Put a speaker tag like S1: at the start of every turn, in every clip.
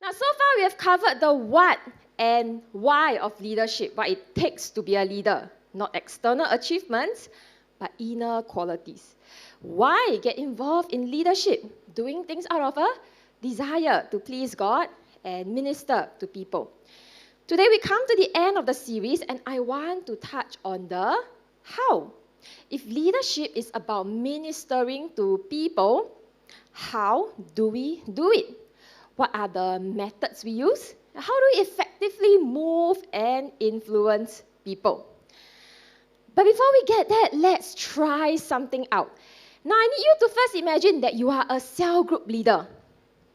S1: Now, so far we have covered the what and why of leadership, what it takes to be a leader. Not external achievements, but inner qualities. Why get involved in leadership? Doing things out of a desire to please God and minister to people. Today we come to the end of the series, and I want to touch on the how. If leadership is about ministering to people, how do we do it? What are the methods we use? How do we effectively move and influence people? But before we get that, let's try something out. Now, I need you to first imagine that you are a cell group leader.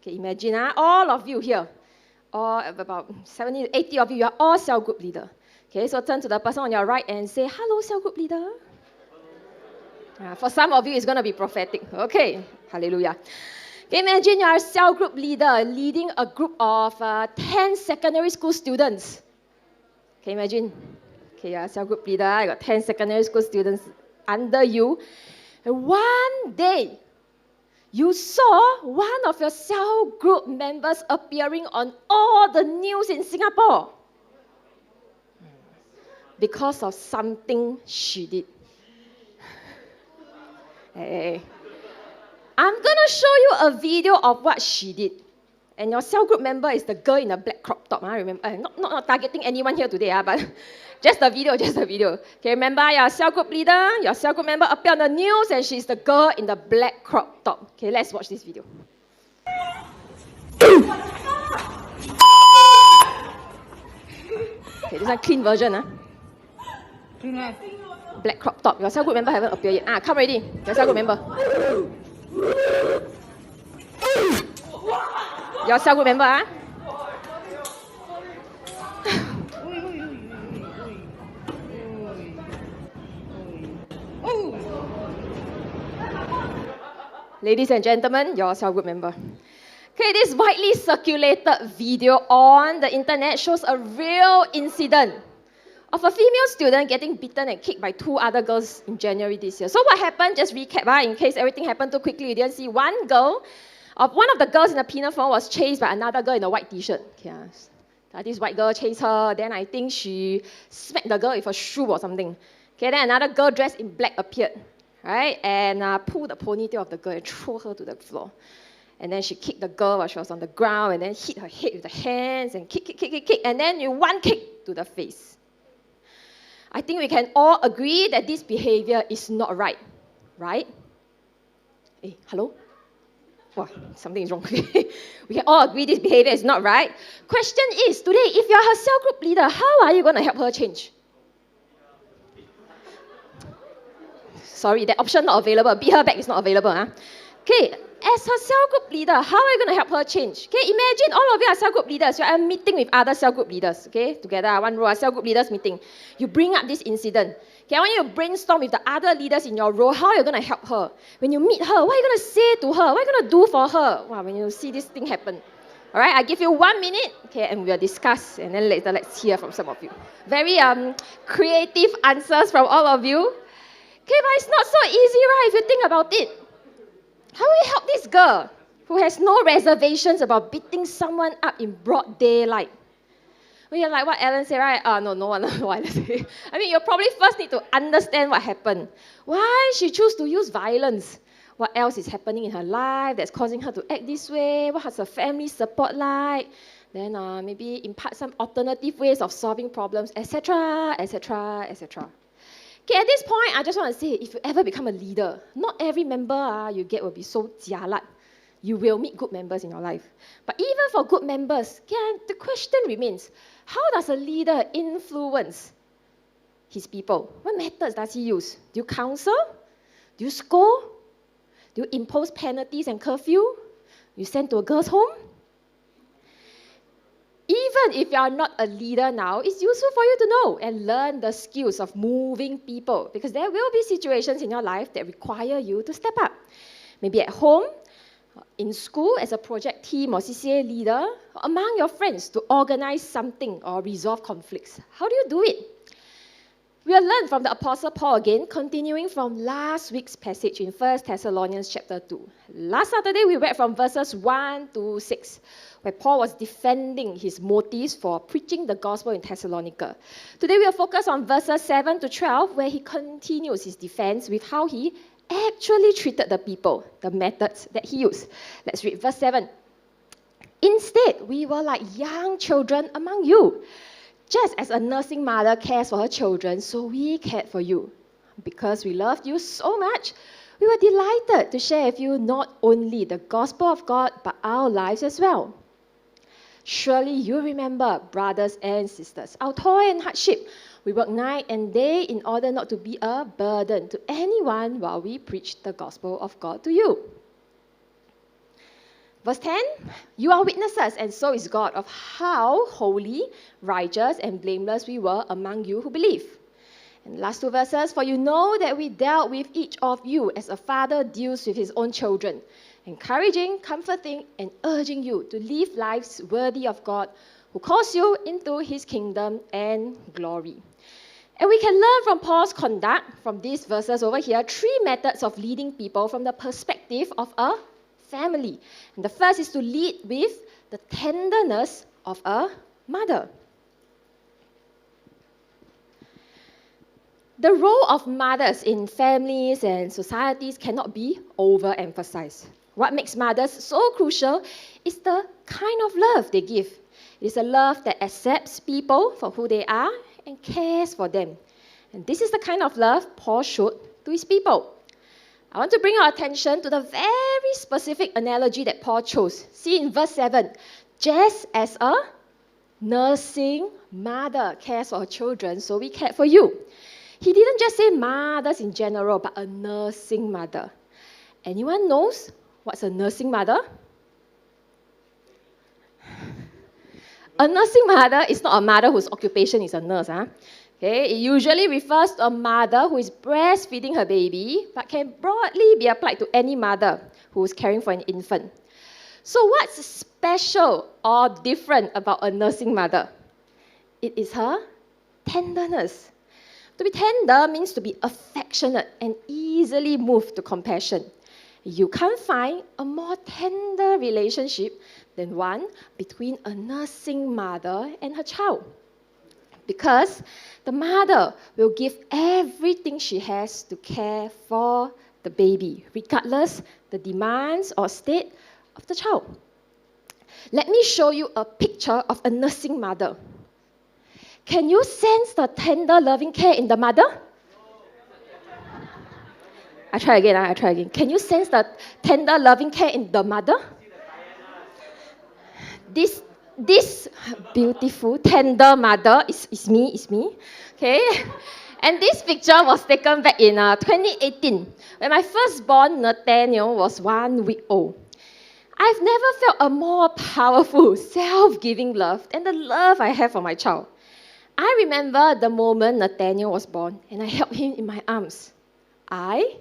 S1: Okay, imagine all of you here, or about 70 to 80 of you, you are all cell group leader. Okay, so turn to the person on your right and say, hello, cell group leader. For some of you, it's going to be prophetic. Okay, hallelujah. Okay, imagine you are a cell group leader leading a group of 10 secondary school students. Okay, imagine. Okay, you're a cell group leader, you got 10 secondary school students under you. And one day, you saw one of your cell group members appearing on all the news in Singapore because of something she did. Hey. I'm going to show you a video of what she did. And your cell group member is the girl in the black crop top. Remember, not targeting anyone here today, but just the video. Okay, remember, your cell group leader, your cell group member appeared on the news, and she's the girl in the black crop top. Okay, let's watch this video. Okay, this is a clean version. Black crop top. Your cell group member haven't appeared yet. Come ready. Your cell group member. Your cell group member, Ladies and gentlemen, your cell group member. Okay, this widely circulated video on the internet shows a real incident of a female student getting beaten and kicked by 2 other girls in January this year. So what happened, just recap, in case everything happened too quickly, you didn't see. One of the girls in the pinafore was chased by another girl in a white t-shirt. Okay, this white girl chased her, then I think she smacked the girl with a shoe or something. Okay, then another girl dressed in black appeared, right, and pulled the ponytail of the girl and threw her to the floor. And then she kicked the girl while she was on the ground, and then hit her head with the hands, and kick, and then one kick to the face. I think we can all agree that this behavior is not right, right? Hey, hello? Wow, something is wrong. We can all agree this behavior is not right. Question is, today, if you are her cell group leader, how are you going to help her change? Sorry, that option not available. Beat her back is not available. Okay, as her cell group leader, how are you going to help her change? Okay, imagine all of you are cell group leaders. You are meeting with other cell group leaders. Okay, together, one row, cell group leaders meeting. You bring up this incident. Okay, I want you to brainstorm with the other leaders in your row. How are you going to help her? When you meet her, what are you going to say to her? What are you going to do for her? Wow, when you see this thing happen. All right, I give you 1 minute, okay, and we'll discuss, and then later let's hear from some of you. Very creative answers from all of you. Okay, but it's not so easy, right, if you think about it. How do we help this girl who has no reservations about beating someone up in broad daylight? Well, you're like what Alan said, right? No one knows what Alan said. I mean, you probably first need to understand what happened. Why she chose to use violence? What else is happening in her life that's causing her to act this way? What has her family support like? Then maybe impart some alternative ways of solving problems, etc., etc., etc. Okay, at this point, I just want to say, if you ever become a leader, not every member you get will be so jialat. You will meet good members in your life. But even for good members, the question remains, how does a leader influence his people? What methods does he use? Do you counsel? Do you scold? Do you impose penalties and curfew? You send to a girl's home? Even if you are not a leader now, it's useful for you to know and learn the skills of moving people, because there will be situations in your life that require you to step up. Maybe at home, in school as a project team or CCA leader, or among your friends to organize something or resolve conflicts. How do you do it? We'll learn from the Apostle Paul again, continuing from last week's passage in 1 Thessalonians Chapter 2. Last Saturday, we read from verses 1 to 6. where Paul was defending his motives for preaching the gospel in Thessalonica. Today we will focus on verses 7 to 12, where he continues his defense with how he actually treated the people, the methods that he used. Let's read verse 7. Instead, we were like young children among you. Just as a nursing mother cares for her children, so we cared for you. Because we loved you so much, we were delighted to share with you not only the gospel of God, but our lives as well. Surely you remember, brothers and sisters, our toil and hardship. We work night and day in order not to be a burden to anyone while we preach the gospel of God to you. Verse 10, you are witnesses, and so is God, of how holy, righteous, and blameless we were among you who believe. And the last two verses, for you know that we dealt with each of you as a father deals with his own children, encouraging, comforting, and urging you to live lives worthy of God, who calls you into his kingdom and glory. And we can learn from Paul's conduct, from these verses over here, 3 methods of leading people from the perspective of a family. And the first is to lead with the tenderness of a mother. The role of mothers in families and societies cannot be overemphasized. What makes mothers so crucial is the kind of love they give. It is a love that accepts people for who they are and cares for them. And this is the kind of love Paul showed to his people. I want to bring our attention to the very specific analogy that Paul chose. See in verse 7, just as a nursing mother cares for her children, so we cared for you. He didn't just say mothers in general, but a nursing mother. Anyone knows what's a nursing mother? A nursing mother is not a mother whose occupation is a nurse. Okay? It usually refers to a mother who is breastfeeding her baby, but can broadly be applied to any mother who is caring for an infant. So what's special or different about a nursing mother? It is her tenderness. To be tender means to be affectionate and easily moved to compassion. You can't find a more tender relationship than one between a nursing mother and her child. Because the mother will give everything she has to care for the baby, regardless the demands or state of the child. Let me show you a picture of a nursing mother. Can you sense the tender, loving care in the mother? I try again. Can you sense the tender, loving care in the mother? This beautiful, tender mother is me. Okay? And this picture was taken back in 2018, when my firstborn, Nathaniel, was 1 week old. I've never felt a more powerful, self-giving love than the love I have for my child. I remember the moment Nathaniel was born, and I held him in my arms. I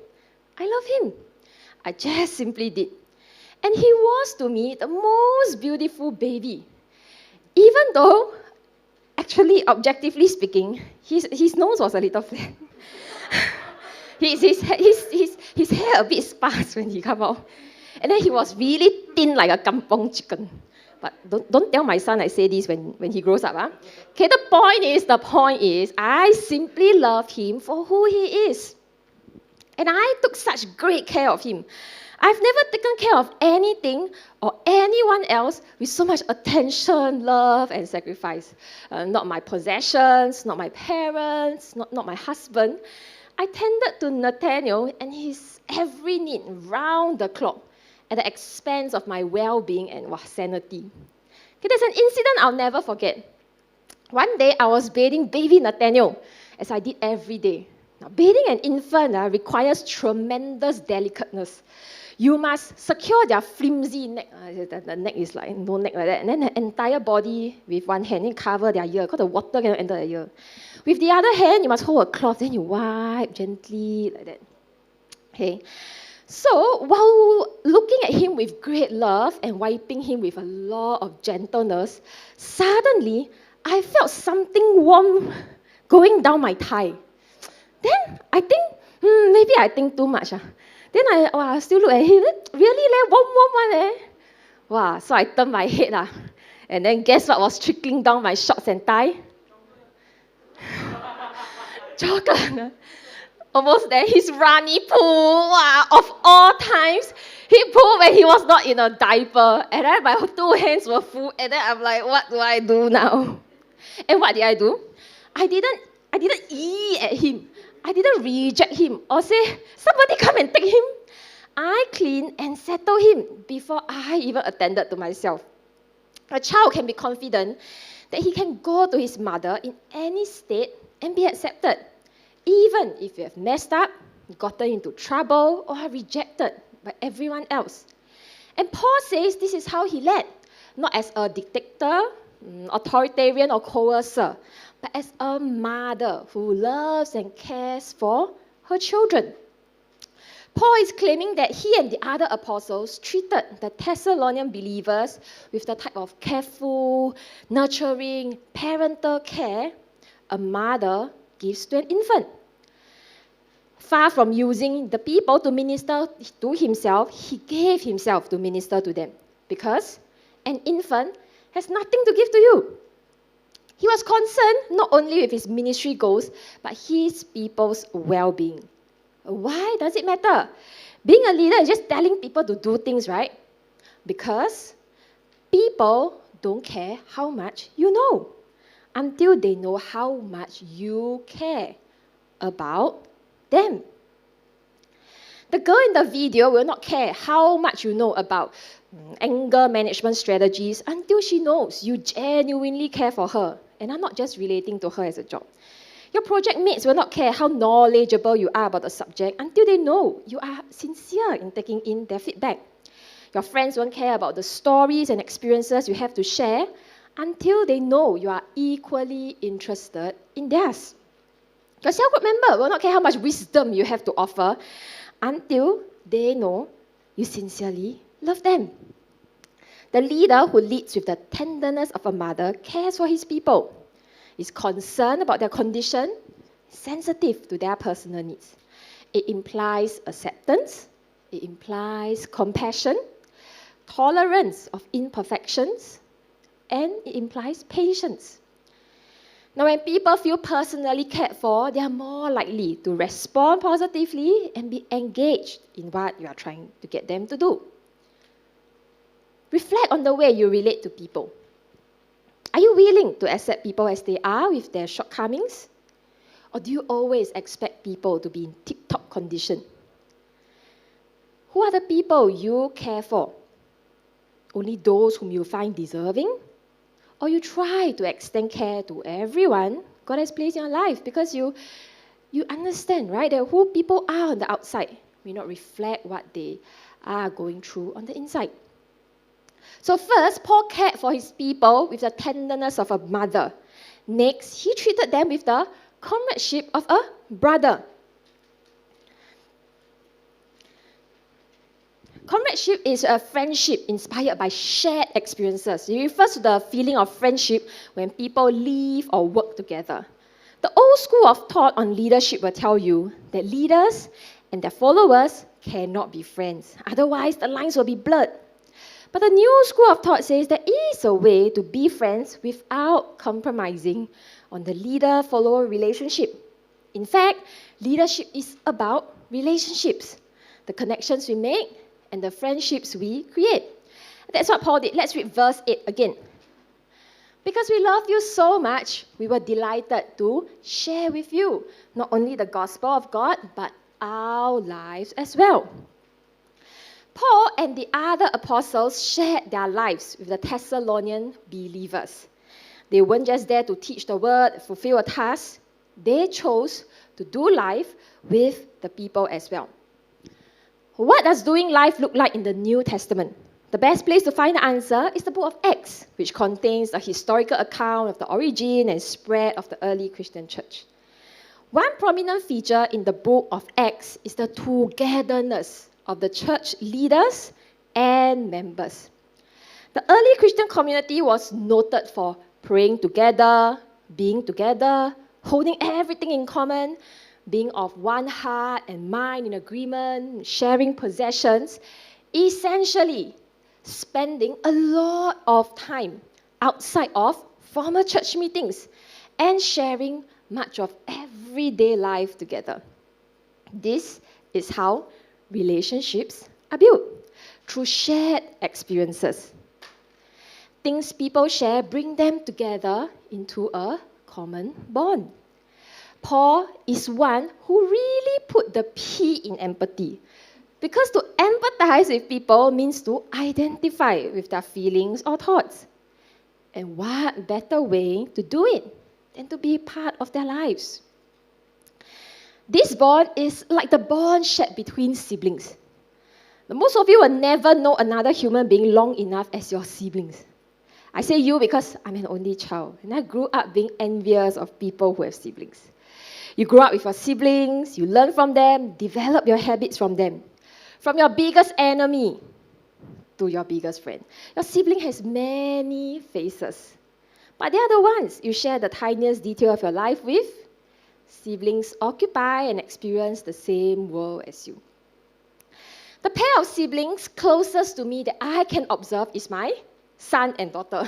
S1: love him. I just simply did. And he was, to me, the most beautiful baby. Even though, actually, objectively speaking, his nose was a little flat. his hair a bit sparse when he came out. And then he was really thin like a kampong chicken. But don't tell my son I say this when he grows up. Okay, the point is, I simply love him for who he is. And I took such great care of him. I've never taken care of anything or anyone else with so much attention, love, and sacrifice. Not my possessions, not my parents, not my husband. I tended to Nathaniel and his every need round the clock at the expense of my well-being and sanity. Okay, there's an incident I'll never forget. One day, I was bathing baby Nathaniel, as I did every day. Now, bathing an infant requires tremendous delicateness. You must secure their flimsy neck. The neck is like no neck like that. And then the entire body with one hand, and cover their ear, because the water cannot enter the ear. With the other hand, you must hold a cloth, then you wipe gently like that. Okay. So, while looking at him with great love and wiping him with a lot of gentleness, suddenly, I felt something warm going down my thigh. Then, I think, maybe I think too much. Then I still look at him, really warm one. Wow, so I turned my head, and then guess what was trickling down my shorts and tie? Chocolate. Almost there, his runny poo, wow, of all times. He pooed when he was not in a diaper. And then my two hands were full. And then I'm like, what do I do now? And what did I do? I didn't eat at him. I didn't reject him or say, somebody come and take him. I cleaned and settled him before I even attended to myself. A child can be confident that he can go to his mother in any state and be accepted, even if you have messed up, gotten into trouble, or are rejected by everyone else. And Paul says this is how he led, not as a dictator, authoritarian, or coercer, but as a mother who loves and cares for her children. Paul is claiming that he and the other apostles treated the Thessalonian believers with the type of careful, nurturing, parental care a mother gives to an infant. Far from using the people to minister to himself, he gave himself to minister to them, because an infant has nothing to give to you. He was concerned not only with his ministry goals, but his people's well-being. Why does it matter? Being a leader is just telling people to do things, right? Because people don't care how much you know until they know how much you care about them. The girl in the video will not care how much you know about anger management strategies until she knows you genuinely care for her and are not just relating to her as a job. Your project mates will not care how knowledgeable you are about the subject until they know you are sincere in taking in their feedback. Your friends won't care about the stories and experiences you have to share until they know you are equally interested in theirs. Your cell group member will not care how much wisdom you have to offer until they know you sincerely love them. The leader who leads with the tenderness of a mother cares for his people, is concerned about their condition, sensitive to their personal needs. It implies acceptance, it implies compassion, tolerance of imperfections, and it implies patience. Now, when people feel personally cared for, they are more likely to respond positively and be engaged in what you are trying to get them to do. Reflect on the way you relate to people. Are you willing to accept people as they are with their shortcomings? Or do you always expect people to be in tip-top condition? Who are the people you care for? Only those whom you find deserving? Or you try to extend care to everyone God has placed in your life because you understand, right, that who people are on the outside may not reflect what they are going through on the inside. So first, Paul cared for his people with the tenderness of a mother. Next, he treated them with the comradeship of a brother. Comradeship is a friendship inspired by shared experiences. It refers to the feeling of friendship when people live or work together. The old school of thought on leadership will tell you that leaders and their followers cannot be friends. Otherwise, the lines will be blurred. But the new school of thought says there is a way to be friends without compromising on the leader-follower relationship. In fact, leadership is about relationships, the connections we make, and the friendships we create. That's what Paul did. Let's read verse 8 again. Because we love you so much, we were delighted to share with you not only the gospel of God, but our lives as well. Paul and the other apostles shared their lives with the Thessalonian believers. They weren't just there to teach the word, fulfill a task. They chose to do life with the people as well. What does doing life look like in the New Testament? The best place to find the answer is the book of Acts, which contains a historical account of the origin and spread of the early Christian church. One prominent feature in the book of Acts is the togetherness of the church leaders and members. The early Christian community was noted for praying together, being together, holding everything in common, being of one heart and mind in agreement, sharing possessions. Essentially, spending a lot of time outside of formal church meetings and sharing much of everyday life together. This is how relationships are built, through shared experiences. Things people share bring them together into a common bond. Paul is one who really put the P in empathy, because to empathize with people means to identify with their feelings or thoughts. And what better way to do it than to be part of their lives? This bond is like the bond shared between siblings. Most of you will never know another human being long enough as your siblings. I say you because I'm an only child, and I grew up being envious of people who have siblings. You grow up with your siblings, you learn from them, develop your habits from them. From your biggest enemy to your biggest friend. Your sibling has many faces, but they are the ones you share the tiniest detail of your life with. Siblings occupy and experience the same world as you. The pair of siblings closest to me that I can observe is my son and daughter.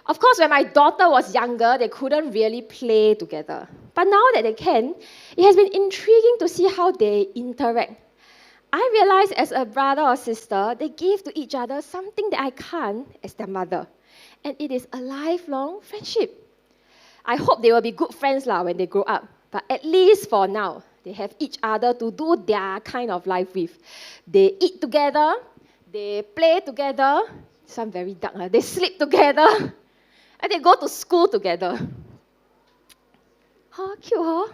S1: Of course, when my daughter was younger, they couldn't really play together. But now that they can, it has been intriguing to see how they interact. I realized as a brother or sister, they give to each other something that I can't as their mother. And it is a lifelong friendship. I hope they will be good friends when they grow up. But at least for now, they have each other to do their kind of life with. They eat together, they play together, some very dark, they sleep together, and they go to school together. Oh, cute, huh?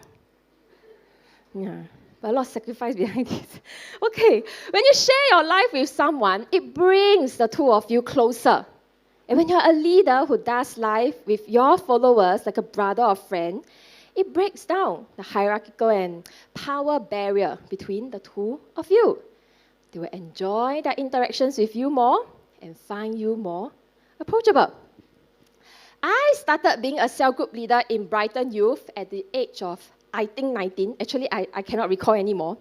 S1: Yeah, but a lot of sacrifice behind this. Okay, when you share your life with someone, it brings the two of you closer. And when you're a leader who does life with your followers like a brother or friend, it breaks down the hierarchical and power barrier between the two of you. They will enjoy their interactions with you more and find you more approachable. I started being a cell group leader in Brighton Youth at the age of, I think, 19. Actually, I cannot recall anymore.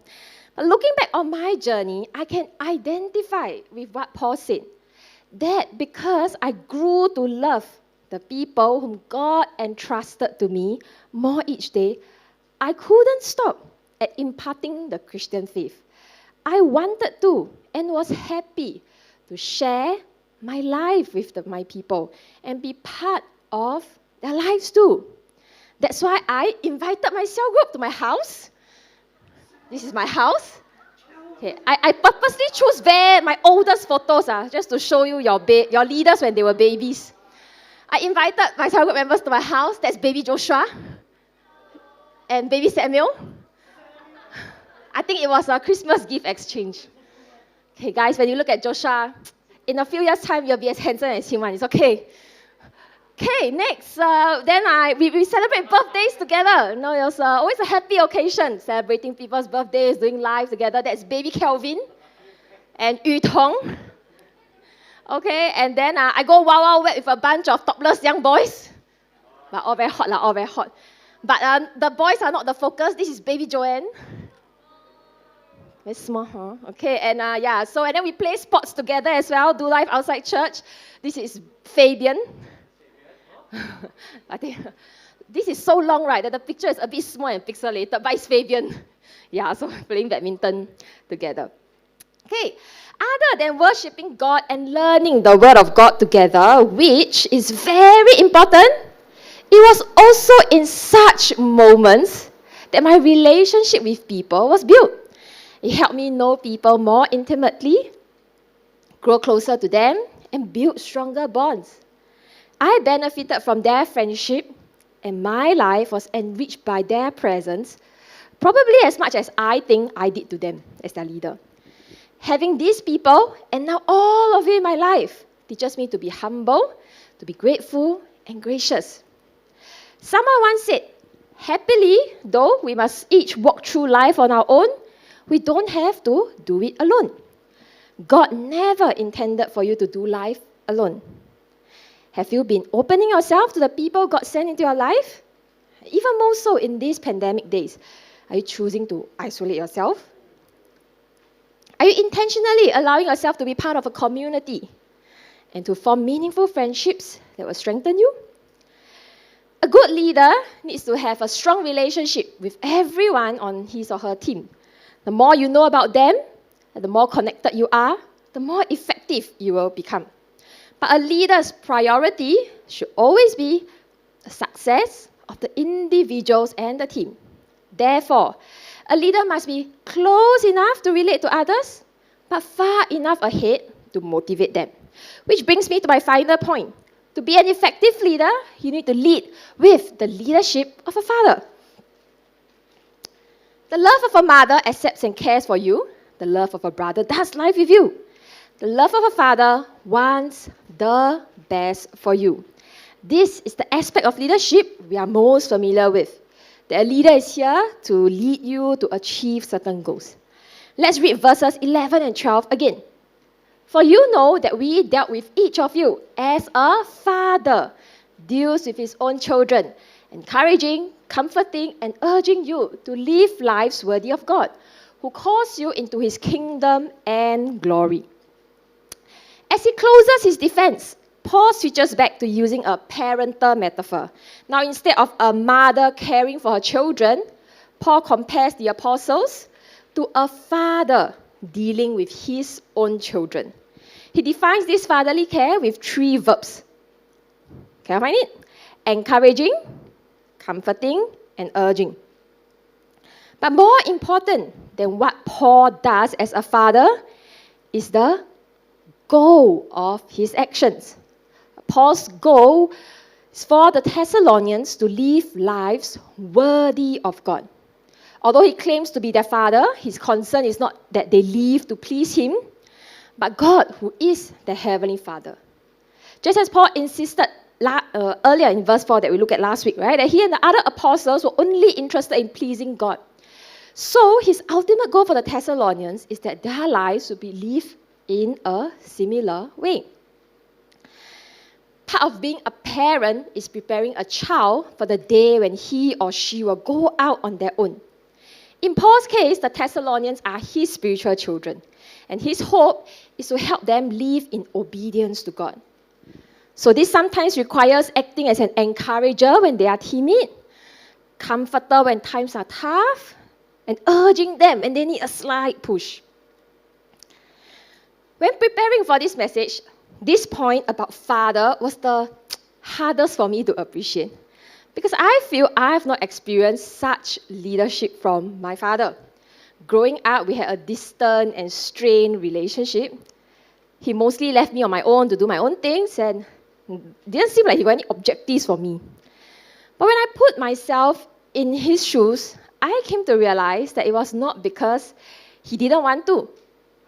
S1: But looking back on my journey, I can identify with what Paul said. That because I grew to love the people whom God entrusted to me more each day, I couldn't stop at imparting the Christian faith. I wanted to and was happy to share my life with my people and be part of their lives too. That's why I invited my cell group to my house. This is my house. Okay, I purposely choose my oldest photos just to show you your leaders when they were babies. I invited my cell group members to my house. That's baby Joshua and baby Samuel. I think it was a Christmas gift exchange. Okay, guys, when you look at Joshua, in a few years' time, you'll be as handsome as him. It's okay. Okay, next, then we celebrate birthdays together. It was always a happy occasion, celebrating people's birthdays, doing life together. That's baby Kelvin and Yu Tong. Okay, and then I go wild wet with a bunch of topless young boys. But all very hot, all very hot. But the boys are not the focus. This is baby Joanne. Very small, huh? Okay, and and then we play sports together as well, do life outside church. This is Fabian. I think this is so long, right, that the picture is a bit small and pixelated, but it's Fabian. Yeah, so playing badminton together. Okay, other than worshipping God and learning the Word of God together, which is very important, it was also in such moments that my relationship with people was built. It helped me know people more intimately, grow closer to them, and build stronger bonds. I benefited from their friendship, and my life was enriched by their presence, probably as much as I think I did to them as their leader. Having these people, and now all of it in my life, teaches me to be humble, to be grateful, and gracious. Someone once said, happily, though we must each walk through life on our own, we don't have to do it alone. God never intended for you to do life alone. Have you been opening yourself to the people God sent into your life? Even more so in these pandemic days. Are you choosing to isolate yourself? Are you intentionally allowing yourself to be part of a community and to form meaningful friendships that will strengthen you? A good leader needs to have a strong relationship with everyone on his or her team. The more you know about them, and the more connected you are, the more effective you will become. But a leader's priority should always be the success of the individuals and the team. Therefore, a leader must be close enough to relate to others, but far enough ahead to motivate them. Which brings me to my final point. To be an effective leader, you need to lead with the leadership of a father. The love of a mother accepts and cares for you. The love of a brother does life with you. The love of a father wants the best for you. This is the aspect of leadership we are most familiar with. The leader is here to lead you to achieve certain goals. Let's read verses 11 and 12 again. For you know that we dealt with each of you as a father deals with his own children, encouraging, comforting, and urging you to live lives worthy of God, who calls you into his kingdom and glory. As he closes his defense, Paul switches back to using a parental metaphor. Now, instead of a mother caring for her children, Paul compares the apostles to a father dealing with his own children. He defines this fatherly care with 3 verbs. Can I find it? Encouraging, comforting, and urging. But more important than what Paul does as a father is the goal of his actions. Paul's goal is for the Thessalonians to live lives worthy of God. Although he claims to be their father, his concern is not that they live to please him, but God, who is the Heavenly Father. Just as Paul insisted earlier in verse 4 that we looked at last week, right, that he and the other apostles were only interested in pleasing God. So his ultimate goal for the Thessalonians is that their lives will be lived in a similar way. Part of being a parent is preparing a child for the day when he or she will go out on their own. In Paul's case, the Thessalonians are his spiritual children, and his hope is to help them live in obedience to God. So this sometimes requires acting as an encourager when they are timid, comforter when times are tough, and urging them when they need a slight push. When preparing for this message, this point about father was the hardest for me to appreciate, because I feel I have not experienced such leadership from my father. Growing up, we had a distant and strained relationship. He mostly left me on my own to do my own things, and didn't seem like he got any objectives for me. But when I put myself in his shoes, I came to realize that it was not because he didn't want to.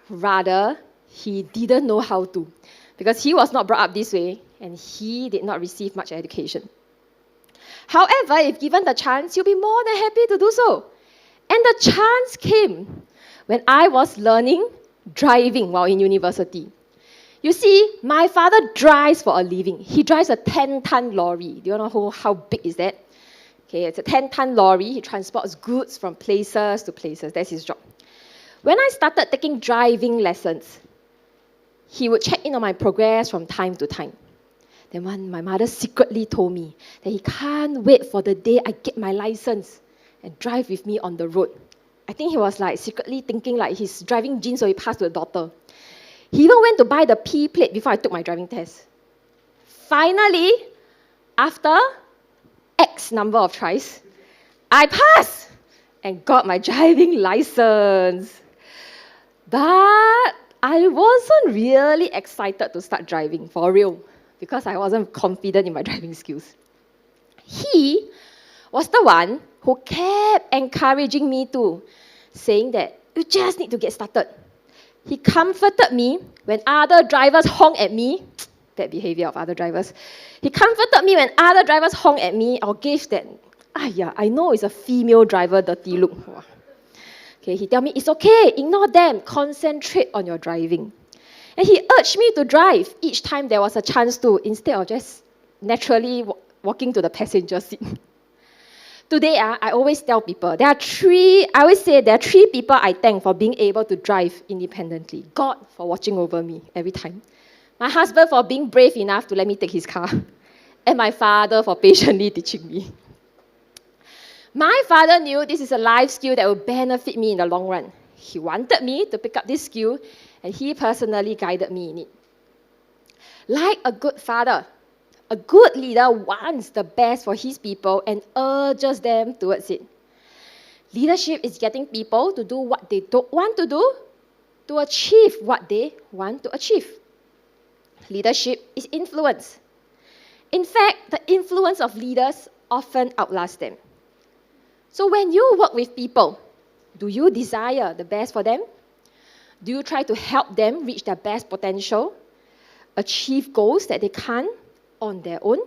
S1: Rather, he didn't know how to, because he was not brought up this way, and he did not receive much education. However, if given the chance, he'll be more than happy to do so. And the chance came when I was learning driving while in university. You see, my father drives for a living. He drives a 10-ton lorry. Do you know how big is that? Okay, it's a 10-ton lorry. He transports goods from places to places. That's his job. When I started taking driving lessons, he would check in on my progress from time to time. Then my mother secretly told me that he can't wait for the day I get my license and drive with me on the road. I think he was like secretly thinking like his driving genes will be passed to the daughter. He even went to buy the P plate before I took my driving test. Finally, after X number of tries, I passed and got my driving license. But I wasn't really excited to start driving for real, because I wasn't confident in my driving skills. He was the one who kept encouraging me too, saying that you just need to get started. He comforted me when other drivers honk at me. Bad behavior of other drivers. He comforted me when other drivers honk at me or gave that, I know it's a female driver dirty look. Okay, he tell me, it's okay, ignore them, concentrate on your driving. And he urged me to drive each time there was a chance to, instead of just naturally walking to the passenger seat. Today, I always tell people, I always say there are three people I thank for being able to drive independently. God for watching over me every time. My husband for being brave enough to let me take his car. And my father for patiently teaching me. My father knew this is a life skill that will benefit me in the long run. He wanted me to pick up this skill, and he personally guided me in it. Like a good father, a good leader wants the best for his people and urges them towards it. Leadership is getting people to do what they don't want to do to achieve what they want to achieve. Leadership is influence. In fact, the influence of leaders often outlasts them. So when you work with people, do you desire the best for them? Do you try to help them reach their best potential, achieve goals that they can't on their own?